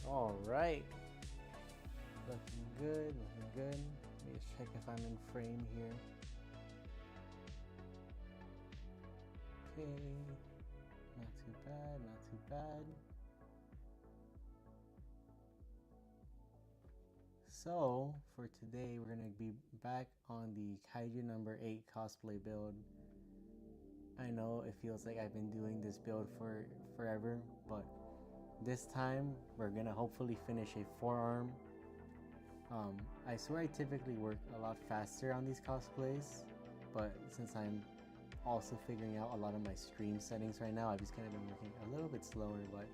All right, looking good, looking good. Let me just check if I'm in frame here. Okay, not too bad, not too bad. So for today, we're gonna be back on the Kaiju number 8 cosplay build. I know it feels like I've been doing this build for forever, but this time we're gonna hopefully finish a forearm. I swear I typically work a lot faster on these cosplays, but since I'm also figuring out a lot of my stream settings right now, I've just kind of been working a little bit slower. But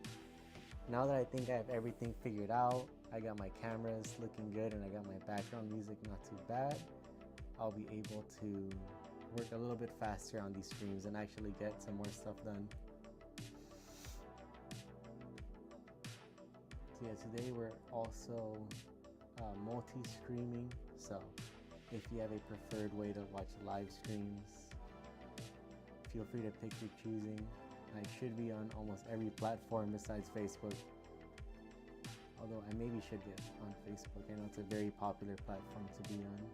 now that I think I have everything figured out, I got my cameras looking good and I got my background music not too bad, I'll be able to work a little bit faster on these streams and actually get some more stuff done. So yeah, today we're also multi-streaming, so if you have a preferred way to watch live streams, feel free to pick your choosing. I should be on almost every platform besides Facebook, although I maybe should get on Facebook. I know it's a very popular platform to be on.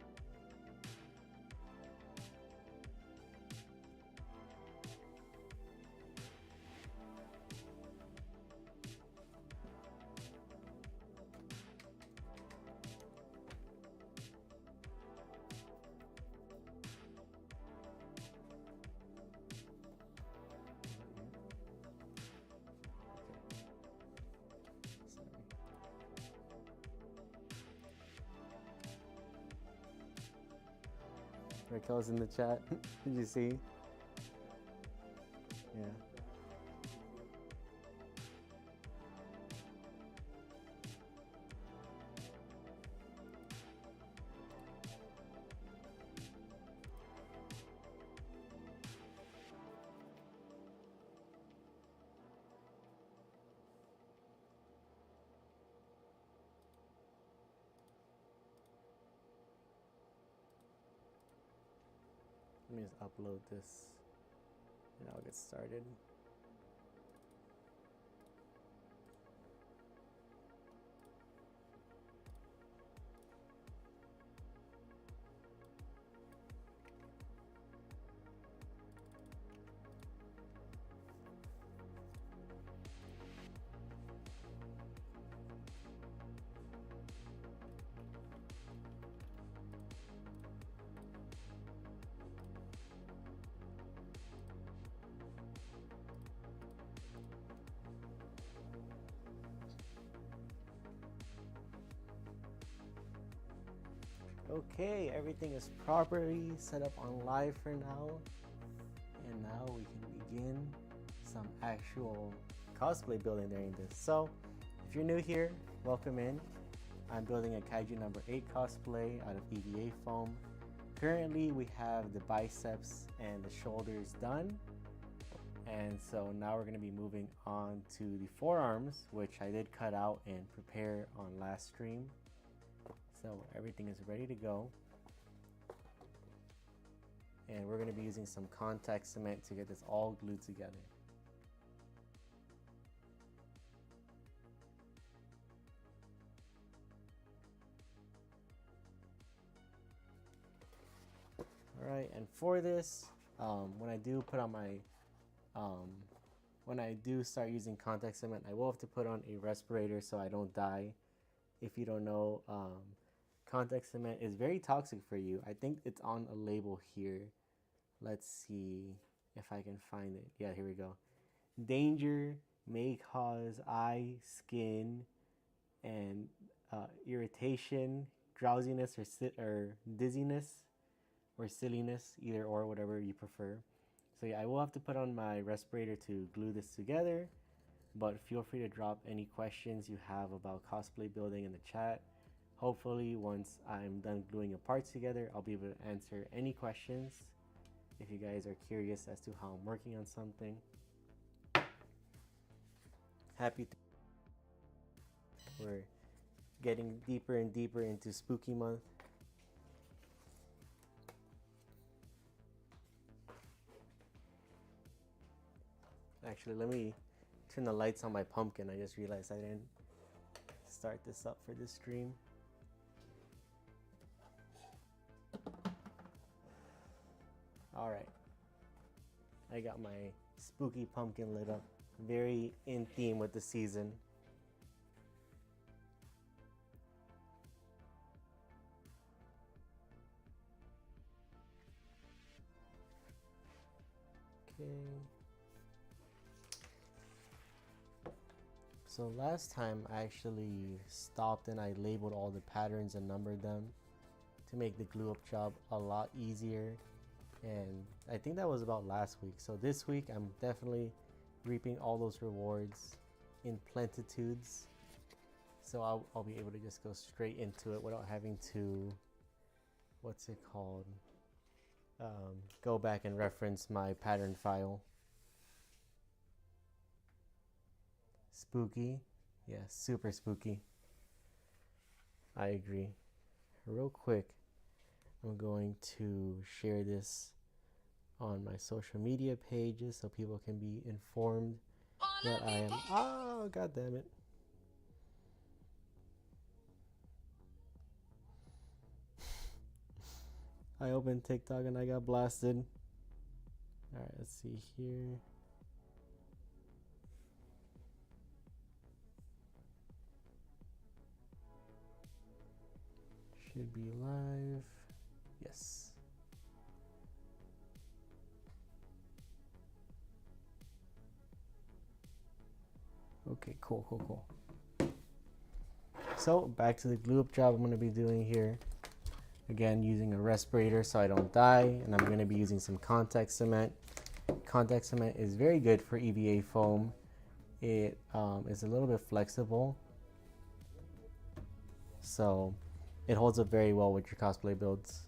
Raquel's in the chat. Did you see? Yeah. Let me just upload this and I'll get started. Okay, everything is properly set up on live for now. And now we can begin some actual cosplay building during this. So, if you're new here, welcome in. I'm building a Kaiju number 8 cosplay out of EVA foam. Currently, we have the biceps and the shoulders done. And so now we're going to be moving on to the forearms, which I did cut out and prepare on last stream. So everything is ready to go. And we're going to be using some contact cement to get this all glued together. Alright, and for this, when I do put on my, when I do start using contact cement, I will have to put on a respirator so I don't die. If you don't know, contact cement is very toxic for you. I think it's on a label here. Let's see if I can find it. Yeah, here we go. Danger may cause eye, skin, and irritation, drowsiness, or dizziness, or silliness, either or, whatever you prefer. So yeah, I will have to put on my respirator to glue this together, but feel free to drop any questions you have about cosplay building in the chat. Hopefully, once I'm done gluing the parts together, I'll be able to answer any questions if you guys are curious as to how I'm working on something. We're getting deeper and deeper into spooky month. Actually, let me turn the lights on my pumpkin. I just realized I didn't start this up for this stream. All right, I got my spooky pumpkin lit up, very in theme with the season. Okay. So last time I actually stopped and I labeled all the patterns and numbered them to make the glue up job a lot easier, and I think that was about last week. So this week I'm definitely reaping all those rewards in plentitudes, so I'll be able to just go straight into it without having to, what's it called, go back and reference my pattern file. Spooky, yeah, super spooky. I agree. Real quick, I'm going to share this on my social media pages so people can be informed that I am. Oh, god damn it. I opened TikTok and I got blasted. Alright, let's see here. Should be live. Yes. Okay, cool. So back to the glue up job I'm going to be doing here. Again, using a respirator so I don't die, and I'm going to be using some contact cement. Contact cement is very good for EVA foam. It is a little bit flexible, so it holds up very well with your cosplay builds.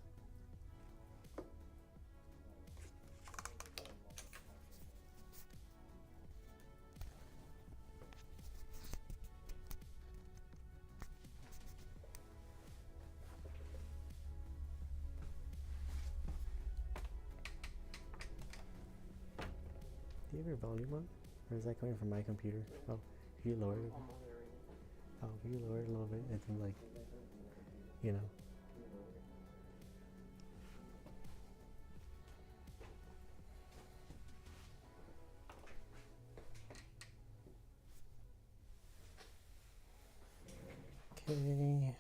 Do you have your volume on? Or is that coming from my computer? Oh, if you lower it. Oh, if you lower it a little bit, I think, like, you know. Okay.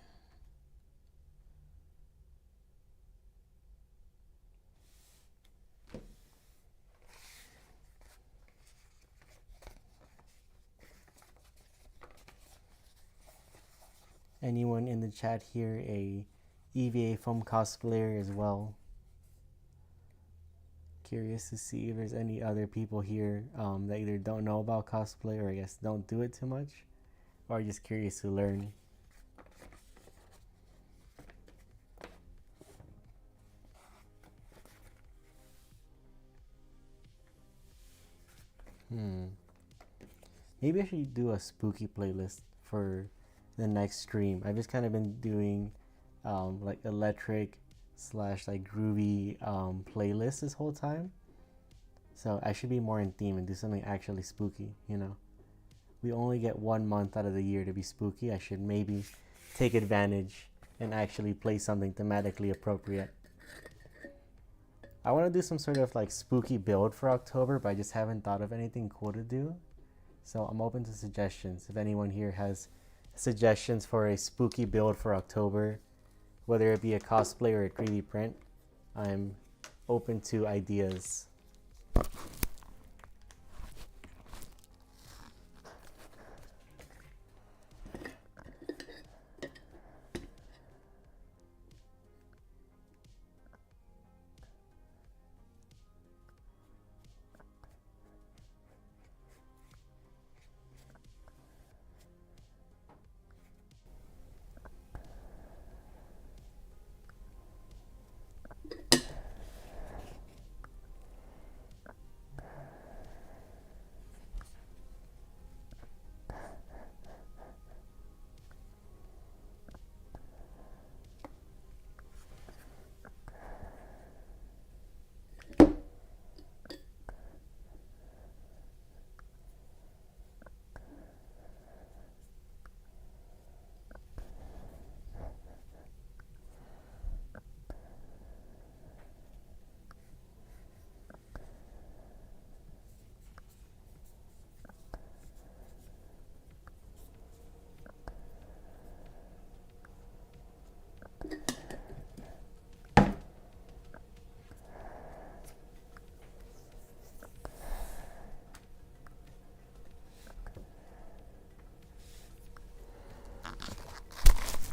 Anyone in the chat here a EVA foam cosplayer as well? Curious to see if there's any other people here that either don't know about cosplay or I guess don't do it too much, or just curious to learn. Maybe I should do a spooky playlist for the next stream. I've just kind of been doing like electric slash like groovy playlists this whole time. So I should be more in theme and do something actually spooky, you know. We only get 1 month out of the year to be spooky. I should maybe take advantage and actually play something thematically appropriate. I want to do some sort of like spooky build for October, but I just haven't thought of anything cool to do. So I'm open to suggestions. If anyone here has suggestions for a spooky build for October, whether it be a cosplay or a 3D print, I'm open to ideas.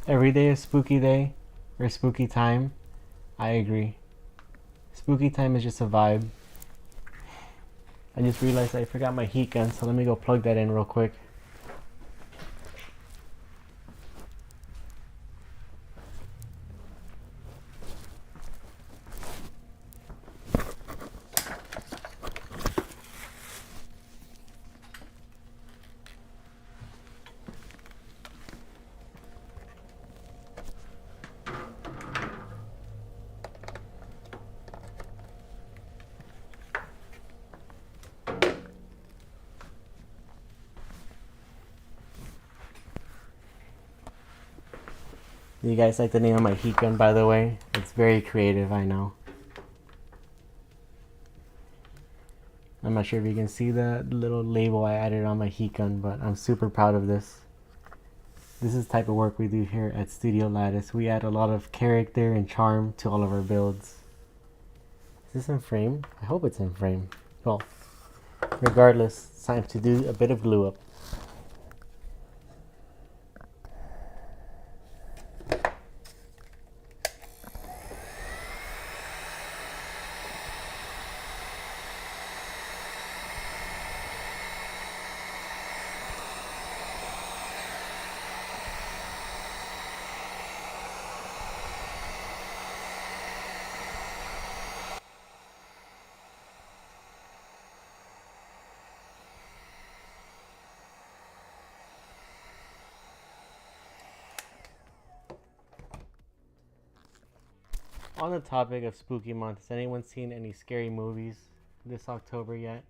Every day is spooky day or spooky time. I agree. Spooky time is just a vibe. I just realized I forgot my heat gun, so let me go plug that in real quick. You guys like the name of my heat gun, by the way? It's very creative, I know. I'm not sure if you can see the little label I added on my heat gun, but I'm super proud of this. This is the type of work we do here at Studio Lattice. We add a lot of character and charm to all of our builds. Is this in frame? I hope it's in frame. Well, regardless, it's time to do a bit of glue up. On the topic of spooky month, has anyone seen any scary movies this October yet?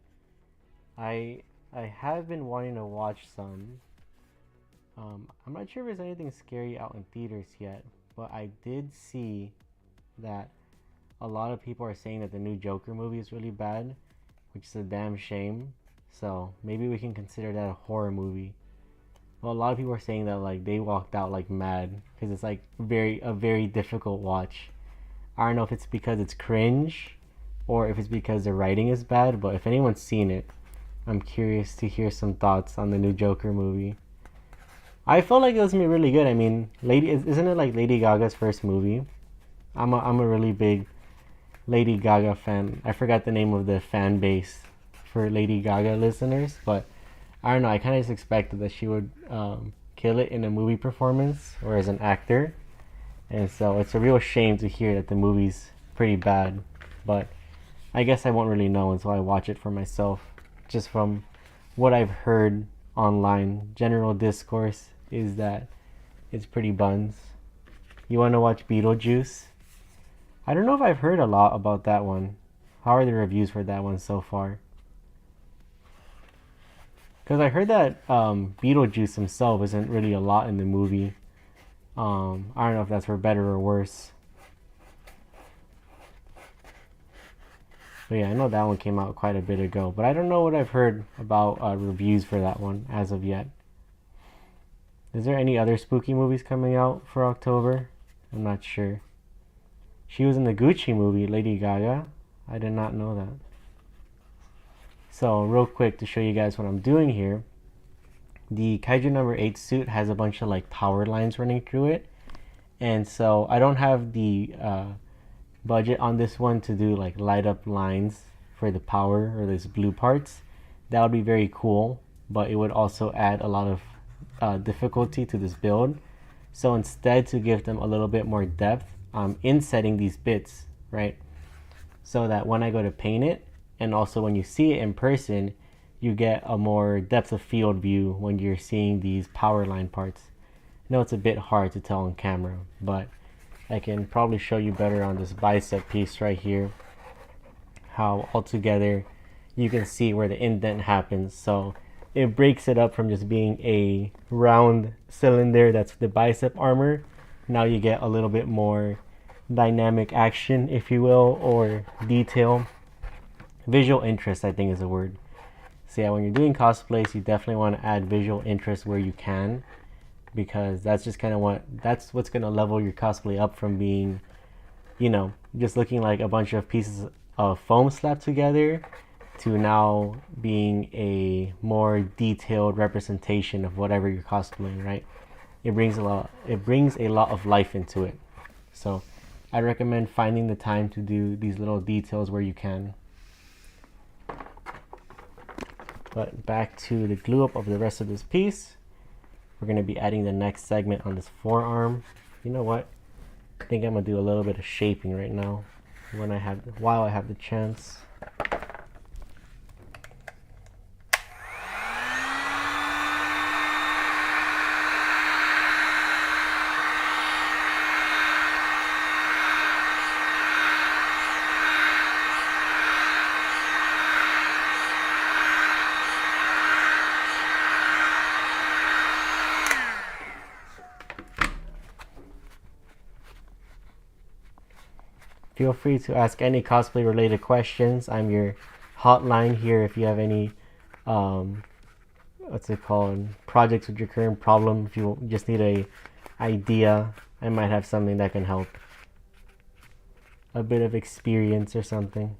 I have been wanting to watch some. I'm not sure if there's anything scary out in theaters yet, but I did see that a lot of people are saying that the new Joker movie is really bad, which is a damn shame. So maybe we can consider that a horror movie. Well, a lot of people are saying that like they walked out like mad because it's like a very difficult watch. I don't know if it's because it's cringe or if it's because the writing is bad, but if anyone's seen it, I'm curious to hear some thoughts on the new Joker movie. I felt like it was gonna be really good. I mean, isn't it like Lady Gaga's first movie? I'm a really big Lady Gaga fan. I forgot the name of the fan base for Lady Gaga listeners, but I don't know. I kind of just expected that she would kill it in a movie performance or as an actor. And so it's a real shame to hear that the movie's pretty bad. But I guess I won't really know until I watch it for myself. Just from what I've heard online, general discourse is that it's pretty buns. You want to watch Beetlejuice? I don't know if I've heard a lot about that one. How are the reviews for that one so far? Because I heard that Beetlejuice himself isn't really a lot in the movie. I don't know if that's for better or worse. But yeah, I know that one came out quite a bit ago. But I don't know what I've heard about reviews for that one as of yet. Is there any other spooky movies coming out for October? I'm not sure. She was in the Gucci movie, Lady Gaga. I did not know that. So real quick to show you guys what I'm doing here. The Kaiju number 8 suit has a bunch of like power lines running through it. And so I don't have the budget on this one to do like light up lines for the power or these blue parts. That would be very cool, but it would also add a lot of difficulty to this build. So instead, to give them a little bit more depth, I'm insetting these bits, right? So that when I go to paint it, and also when you see it in person, you get a more depth of field view when you're seeing these power line parts. I know it's a bit hard to tell on camera, but I can probably show you better on this bicep piece right here how altogether you can see where the indent happens. So it breaks it up from just being a round cylinder that's the bicep armor. Now you get a little bit more dynamic action, if you will, or detail. Visual interest, I think, is a word. So yeah, when you're doing cosplays, you definitely want to add visual interest where you can, because that's just kind of what's going to level your cosplay up from being, you know, just looking like a bunch of pieces of foam slapped together to now being a more detailed representation of whatever you're cosplaying, right? it brings a lot of life into it. So I recommend finding the time to do these little details where you can. But back to the glue up of the rest of this piece. We're going to be adding the next segment on this forearm. You know what? I think I'm going to do a little bit of shaping right now while I have the chance. Feel free to ask any cosplay related questions. I'm your hotline here if you have any projects with your current problem. If you just need a idea, I might have something that can help. A bit of experience or something.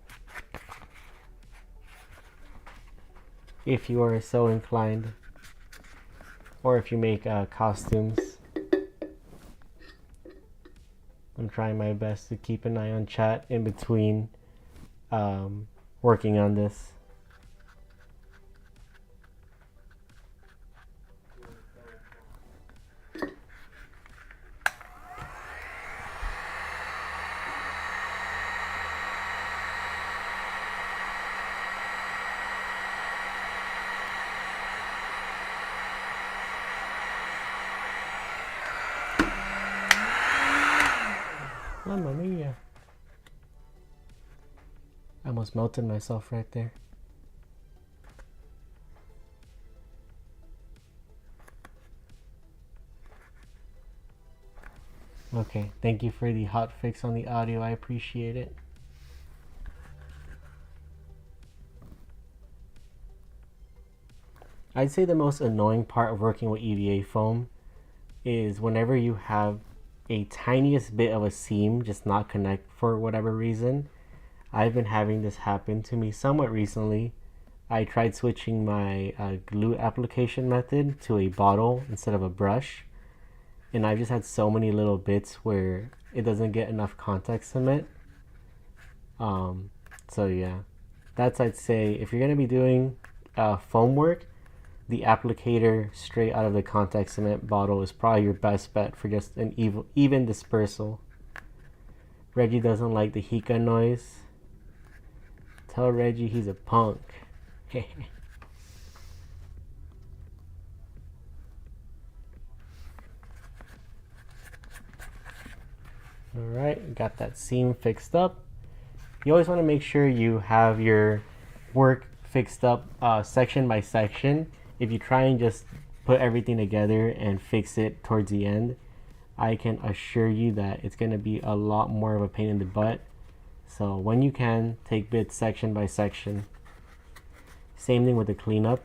If you are so inclined. Or if you make costumes. I'm trying my best to keep an eye on chat in between working on this. Mamma mia. I almost melted myself right there. Okay, thank you for the hot fix on the audio. I appreciate it. I'd say the most annoying part of working with EVA foam is whenever you have a tiniest bit of a seam just not connect for whatever reason. I've been having this happen to me somewhat recently. I tried switching my glue application method to a bottle instead of a brush, and I've just had so many little bits where it doesn't get enough contact cement. So yeah, that's, I'd say, if you're going to be doing foam work, the applicator straight out of the contact cement bottle is probably your best bet for just an even dispersal. Reggie doesn't like the Hika noise. Tell Reggie he's a punk. Alright, got that seam fixed up. You always want to make sure you have your work fixed up section by section. If you try and just put everything together and fix it towards the end, I can assure you that it's going to be a lot more of a pain in the butt. So when you can, take bits section by section. Same thing with the cleanup.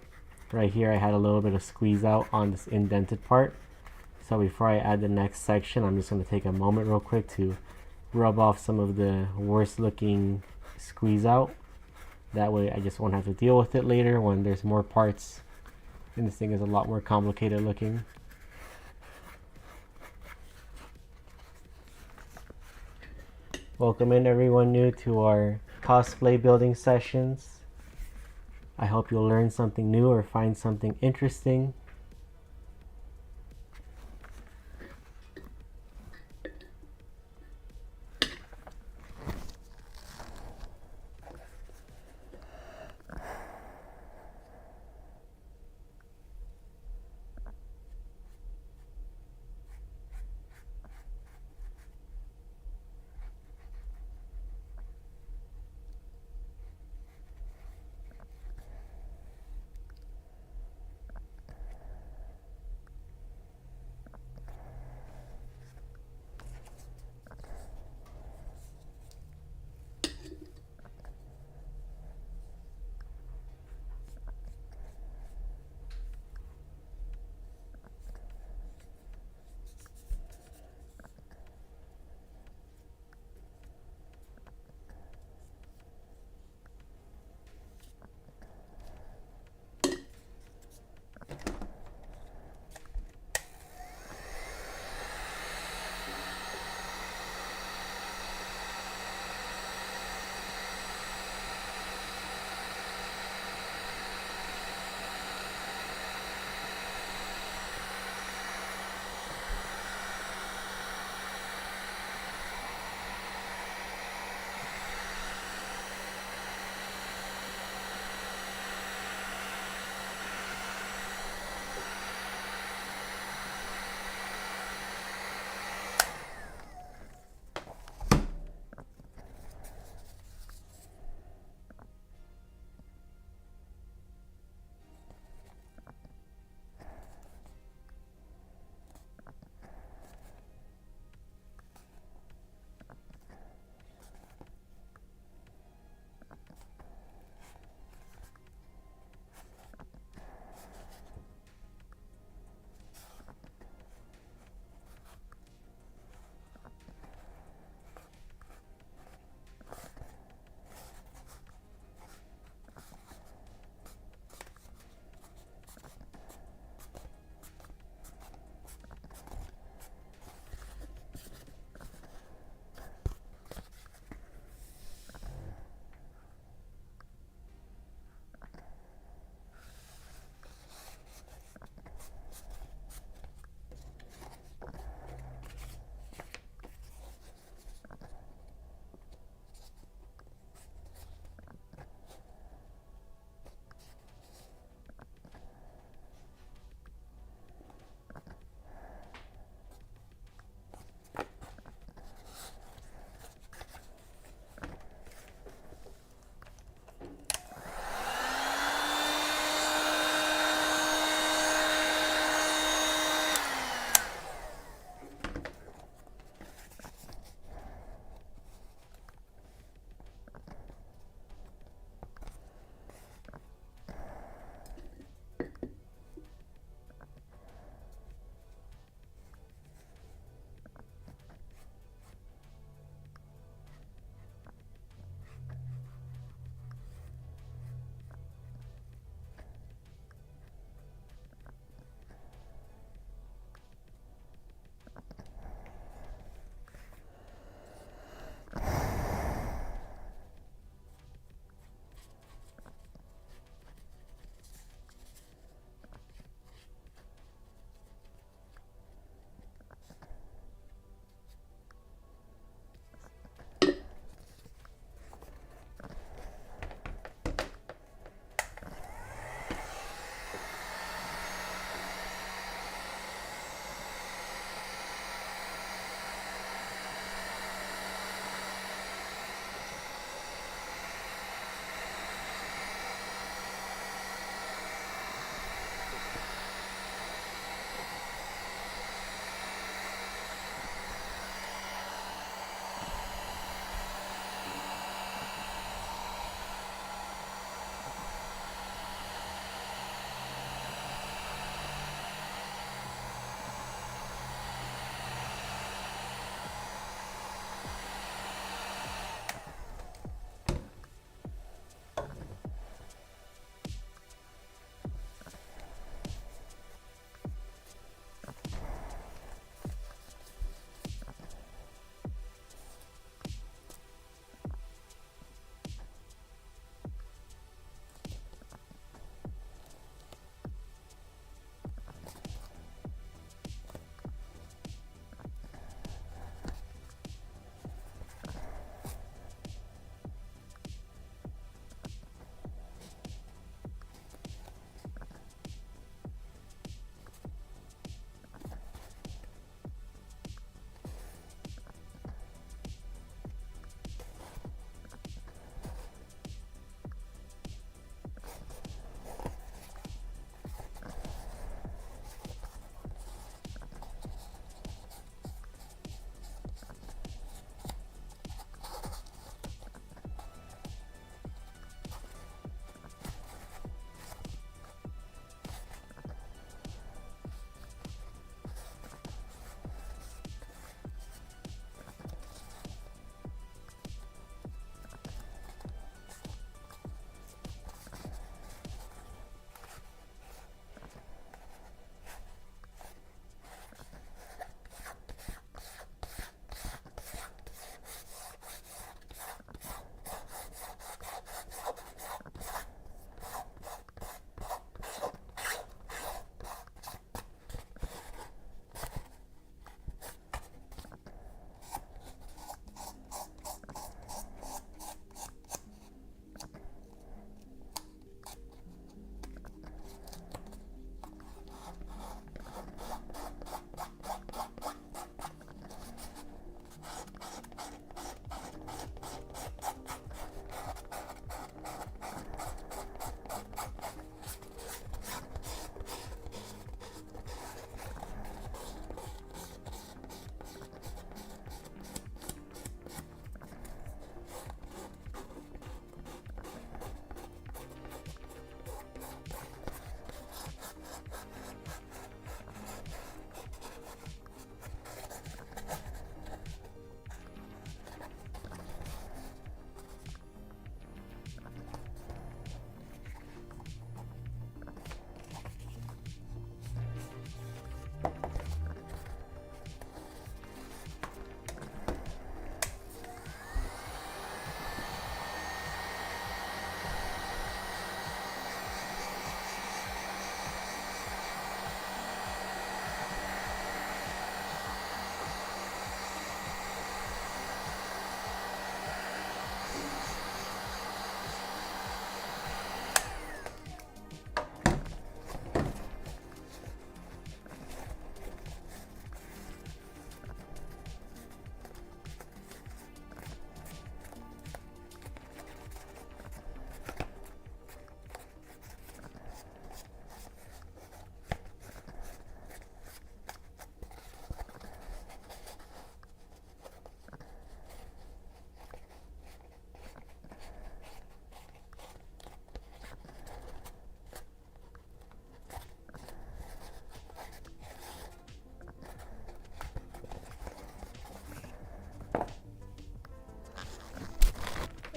Right here I had a little bit of squeeze out on this indented part. So before I add the next section, I'm just going to take a moment real quick to rub off some of the worst looking squeeze out. That way I just won't have to deal with it later when there's more parts and this thing is a lot more complicated looking. Welcome in everyone new to our cosplay building sessions. I hope you'll learn something new or find something interesting.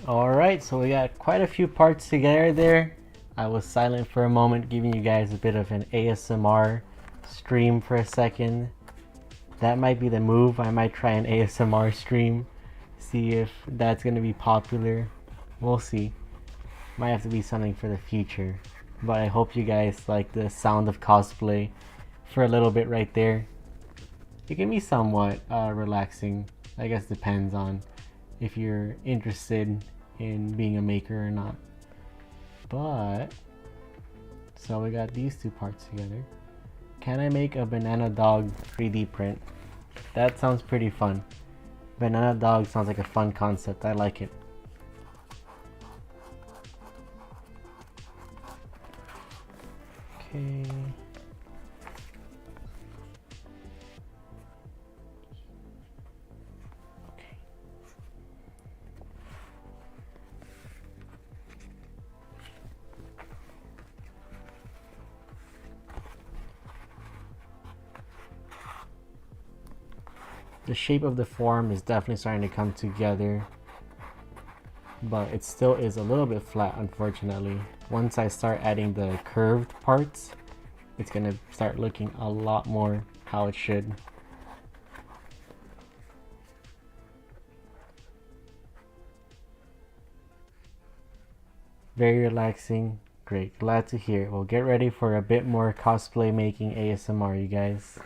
Alright, so we got quite a few parts together there. I was silent for a moment, giving you guys a bit of an ASMR stream for a second. That might be the move. I might try an ASMR stream, see if that's going to be popular. We'll see. Might have to be something for the future. But I hope you guys like the sound of cosplay for a little bit right there. It can be somewhat relaxing. I guess depends on if you're interested in being a maker or not. But so we got these two parts together. Can I make a banana dog 3D print? That sounds pretty fun. Banana dog sounds like a fun concept. I like it. Okay. The shape of the form is definitely starting to come together, but it still is a little bit flat, unfortunately. Once I start adding the curved parts, it's gonna start looking a lot more how it should. Very relaxing. Great, glad to hear. Well, get ready for a bit more cosplay making ASMR, you guys.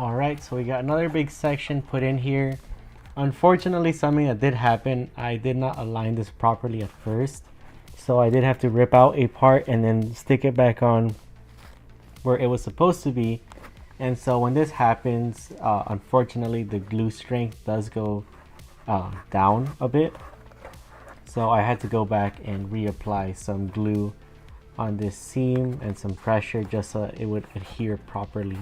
Alright, so we got another big section put in here. Unfortunately, something that did happen, I did not align this properly at first. So I did have to rip out a part and then stick it back on where it was supposed to be. And so when this happens, unfortunately the glue strength does go down a bit. So I had to go back and reapply some glue on this seam and some pressure just so it would adhere properly.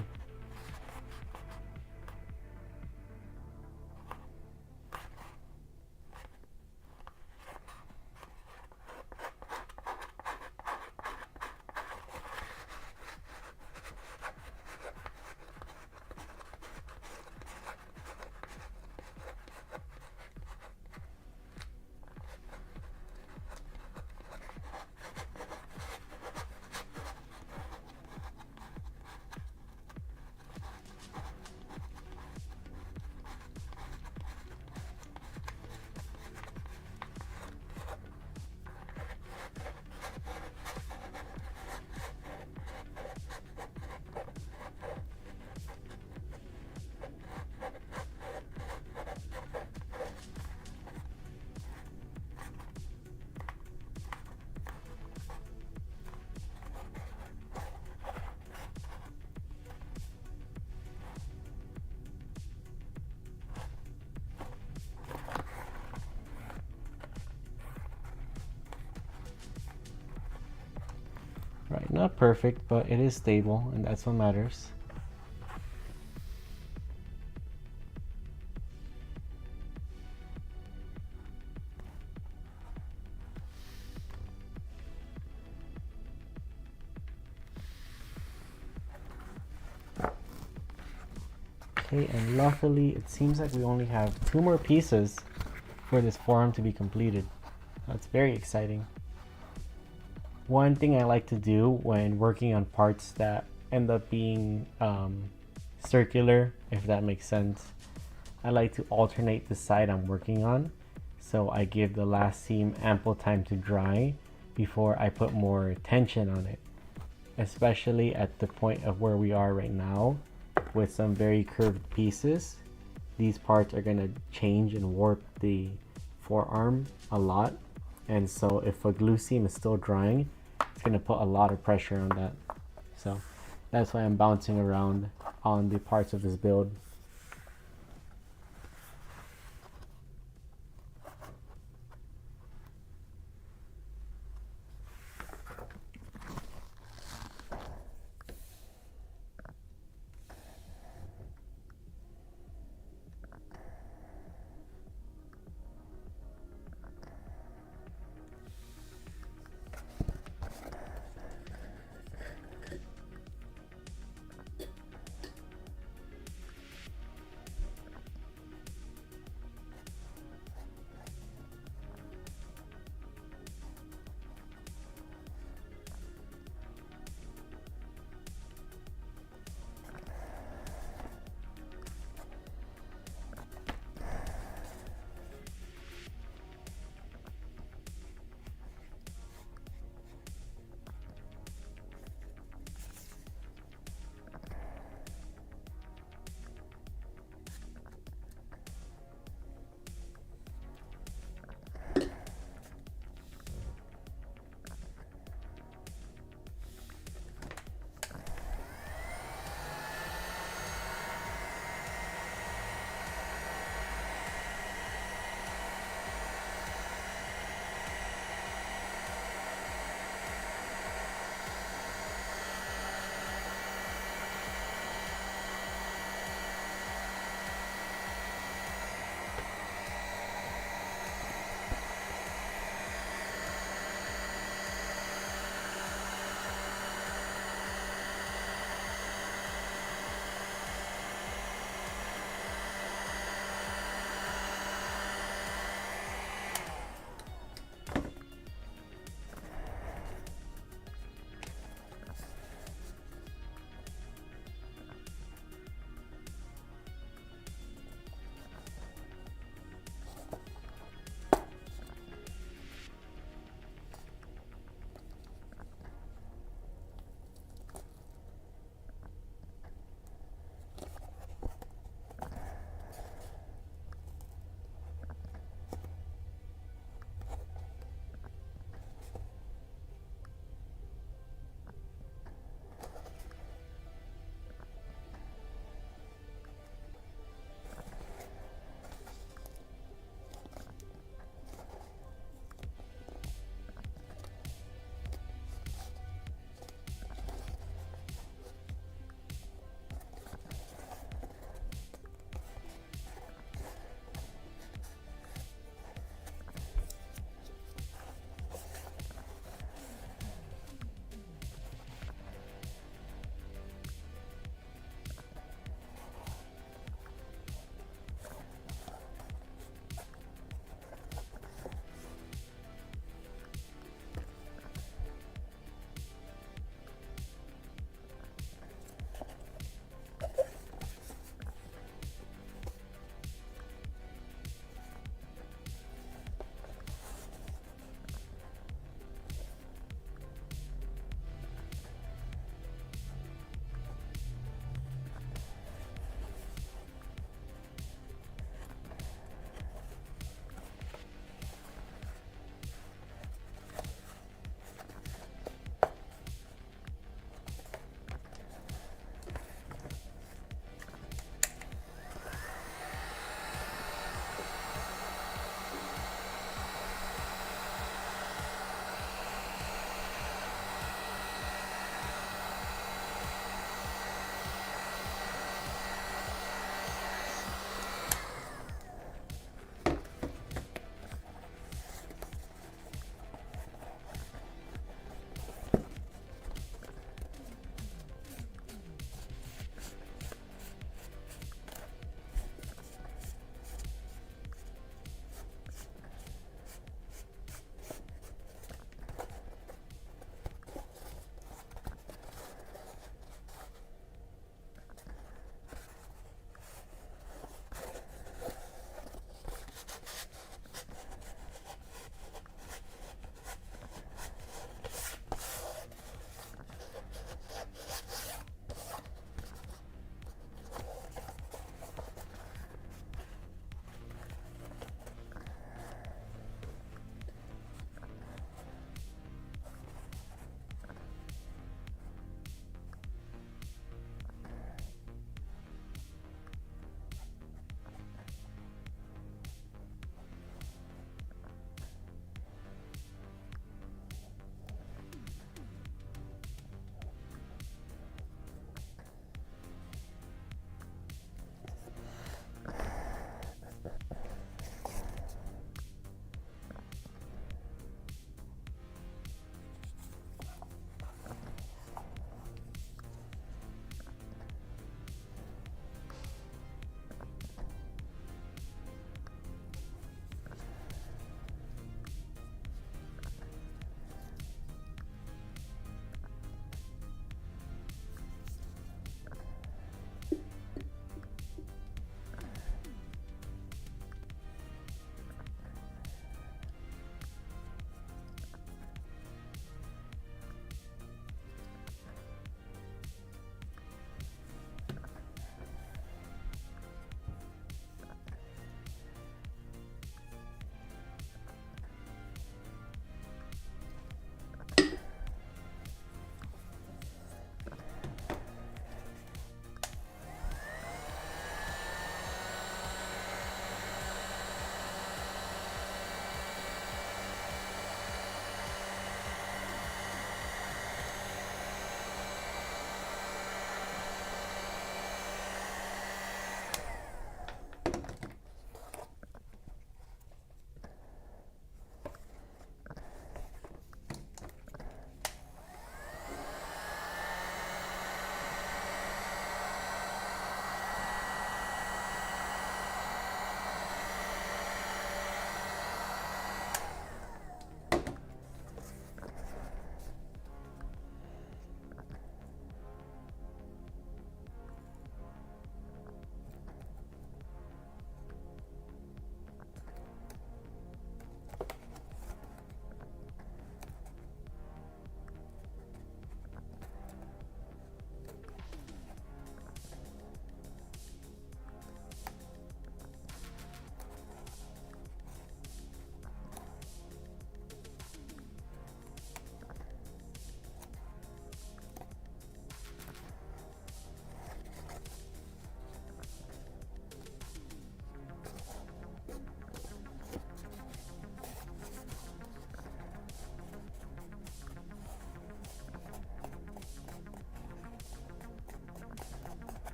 Right, not perfect, but it is stable, and that's what matters. Okay, and luckily it seems like we only have 2 more pieces for this forearm to be completed. That's very exciting. One thing I like to do when working on parts that end up being circular, if that makes sense, I like to alternate the side I'm working on, so I give the last seam ample time to dry before I put more tension on it, especially at the point of where we are right now with some very curved pieces. These parts are going to change and warp the forearm a lot, and so if a glue seam is still drying, it's going to put a lot of pressure on that. So that's why I'm bouncing around on the parts of this build.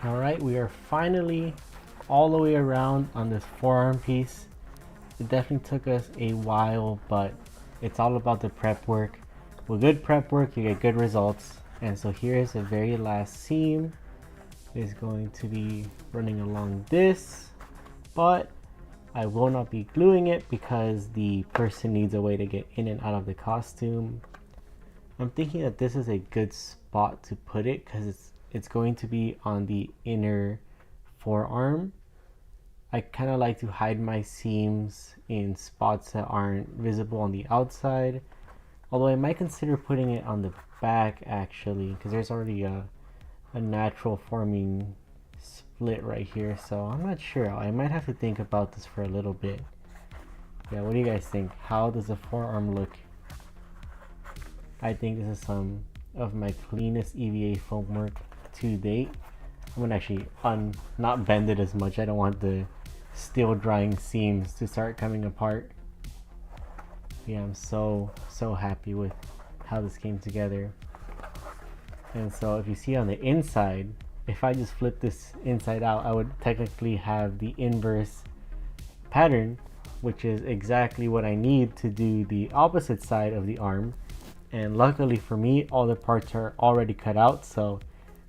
Alright, we are finally all the way around on this forearm piece. It definitely took us a while, but it's all about the prep work. With good prep work, you get good results. And so here's the very last seam. It's going to be running along this, but I will not be gluing it because the person needs a way to get in and out of the costume. I'm thinking that this is a good spot to put it because it's going to be on the inner forearm. I kind of like to hide my seams in spots that aren't visible on the outside. Although I might consider putting it on the back actually, because there's already a natural forming split right here. So I'm not sure. I might have to think about this for a little bit. Yeah, what do you guys think? How does the forearm look? I think this is some of my cleanest EVA foam work to date. I'm gonna actually not bend it as much. I don't want the still drying seams to start coming apart. Yeah, I'm so happy with how this came together. And so if you see on the inside, if I just flip this inside out, I would technically have the inverse pattern, which is exactly what I need to do the opposite side of the arm. And luckily for me, all the parts are already cut out. So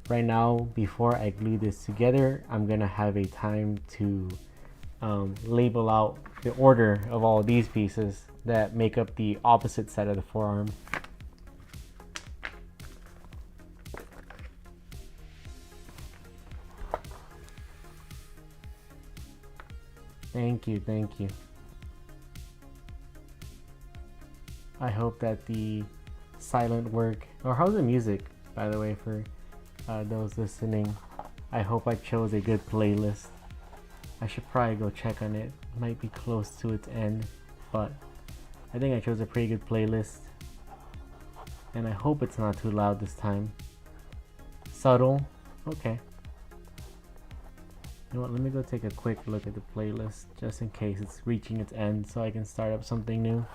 right now, before I glue this together, I'm gonna have a time to label out the order of all of these pieces that make up the opposite side of the forearm. Thank you, thank you. I hope that the silent work, or how's the music, by the way, for those listening. I hope I chose a good playlist. I should probably go check on it. Might be close to its end, but I think I chose a pretty good playlist. And I hope it's not too loud this time. Subtle, okay. You know what, let me go take a quick look at the playlist just in case it's reaching its end so I can start up something new.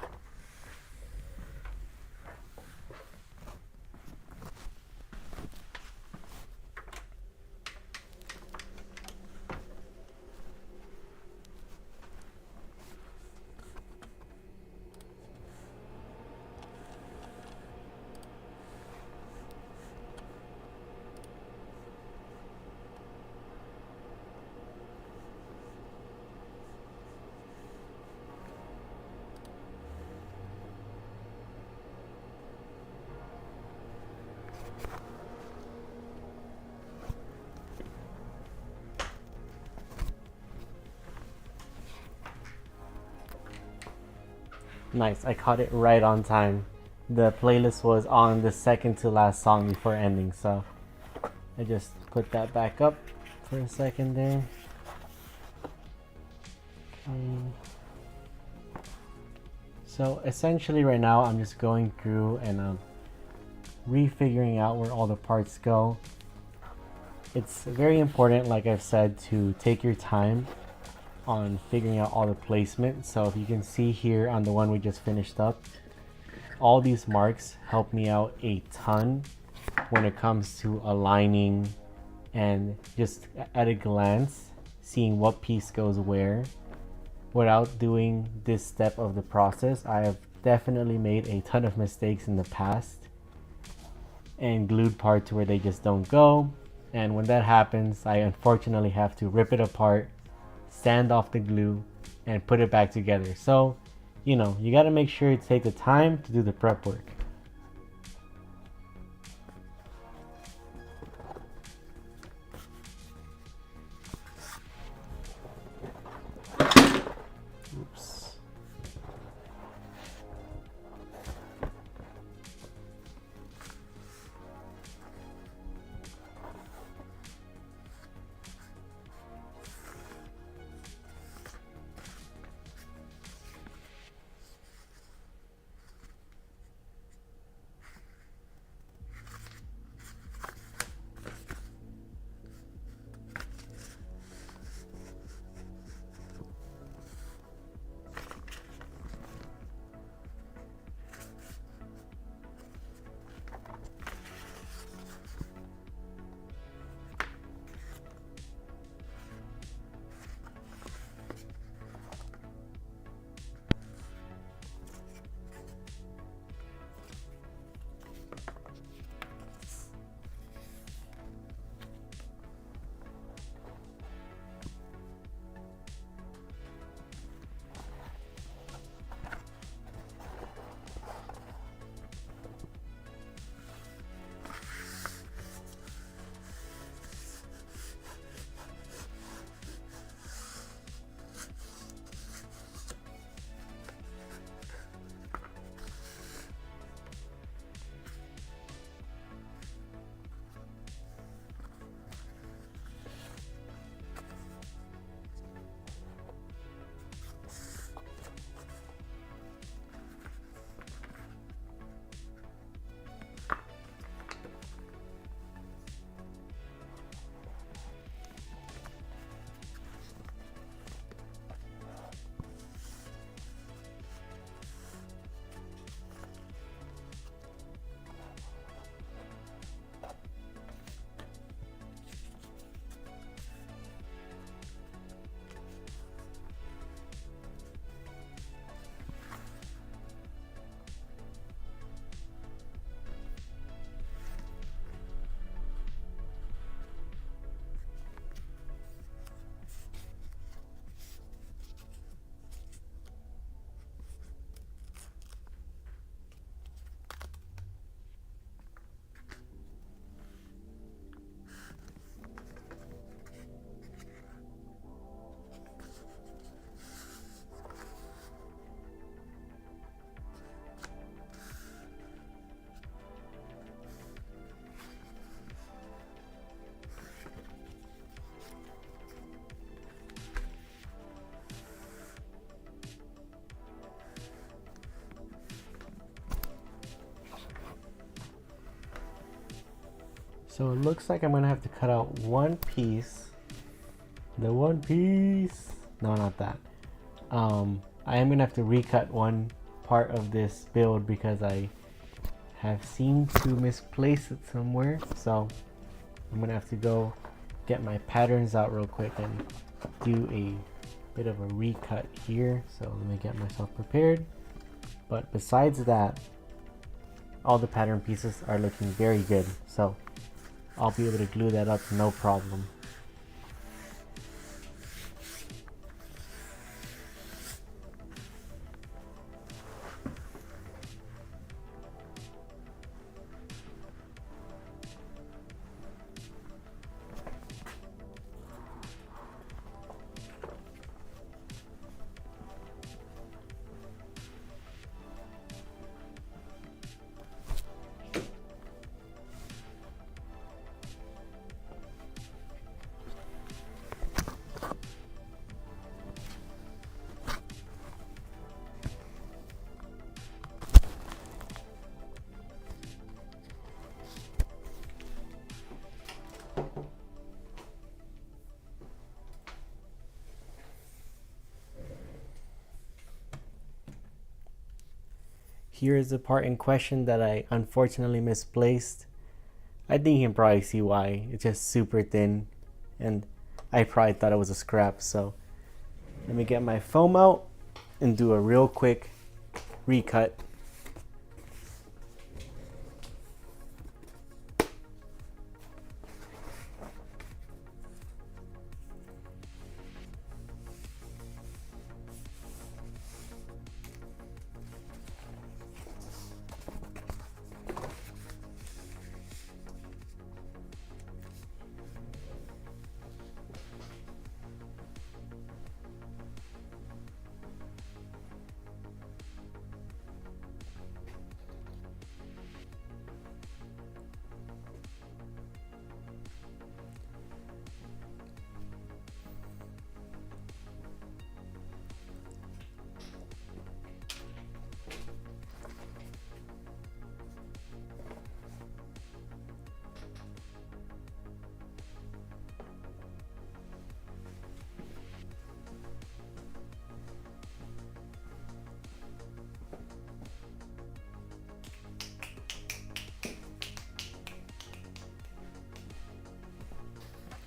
Nice, I caught it right on time. The playlist was on the second to last song before ending, so I just put that back up for a second there. Okay. So essentially right now I'm just going through and refiguring out where all the parts go. It's very important, like I've said, to take your time on figuring out all the placement. So if you can see here on the one we just finished up, all these marks help me out a ton when it comes to aligning and just at a glance seeing what piece goes where. Without doing this step of the process, I have definitely made a ton of mistakes in the past and glued parts where they just don't go. And when that happens, I unfortunately have to rip it apart, sand off the glue, and put it back together. So, you know, you got to make sure you take the time to do the prep work. Oops. So it looks like I'm gonna have to cut out one piece. The one piece. No, not that. I am gonna have to recut one part of this build because I have seemed to misplace it somewhere. So I'm gonna have to go get my patterns out real quick and do a bit of a recut here. So let me get myself prepared. But besides that, all the pattern pieces are looking very good. So I'll be able to glue that up no problem. Here is the part in question that I unfortunately misplaced. I think you can probably see why. It's just super thin and I probably thought it was a scrap. So let me get my foam out and do a real quick recut.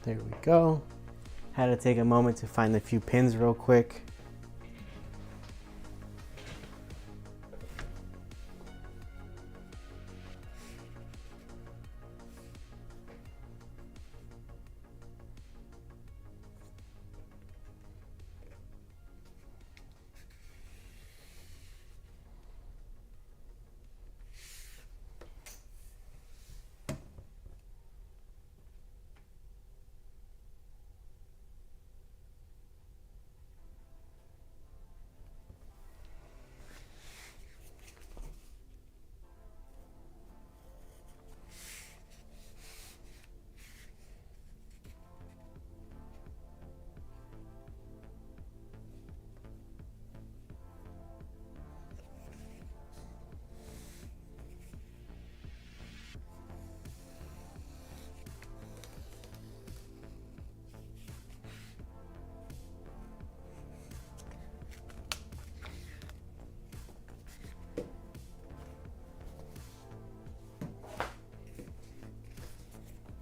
There we go. Had to take a moment to find a few pins real quick.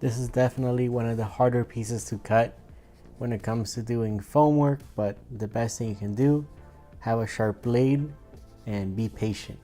This is definitely one of the harder pieces to cut when it comes to doing foam work, but the best thing you can do, have a sharp blade and be patient.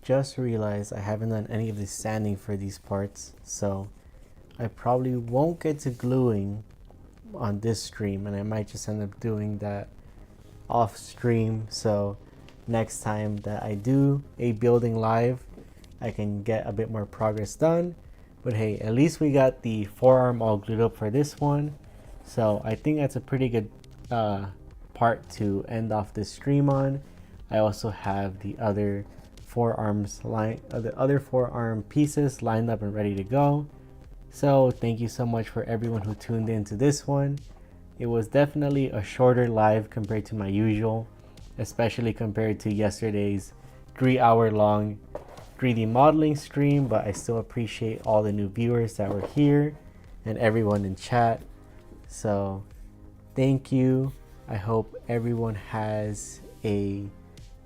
just realized I haven't done any of the sanding for these parts, so I probably won't get to gluing on this stream, and I might just end up doing that off stream, so next time that I do a building live I can get a bit more progress done. But hey, at least we got the forearm all glued up for this one, so I think that's a pretty good part to end off this stream on. I also have the other the other forearm pieces lined up and ready to go. So thank you so much for everyone who tuned in to this one. It was definitely a shorter live compared to my usual, especially compared to yesterday's 3-hour long 3D modeling stream, but I still appreciate all the new viewers that were here and everyone in chat. So thank you. I hope everyone has a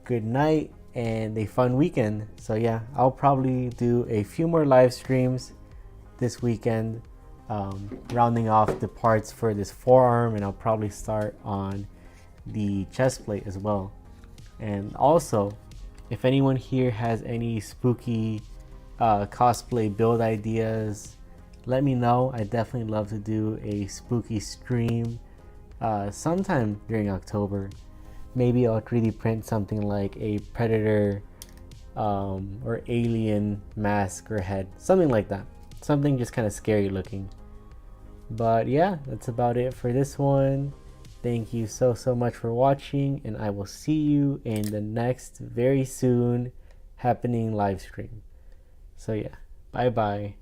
good night and a fun weekend. So yeah, I'll probably do a few more live streams this weekend, rounding off the parts for this forearm, and I'll probably start on the chest plate as well. And also, if anyone here has any spooky cosplay build ideas, let me know. I definitely love to do a spooky stream sometime during October. Maybe I'll 3D print something like a predator or alien mask or head, something like that. Something just kind of scary looking. But yeah, that's about it for this one. Thank you so much for watching, and I will see you in the next very soon happening live stream. So yeah, bye bye.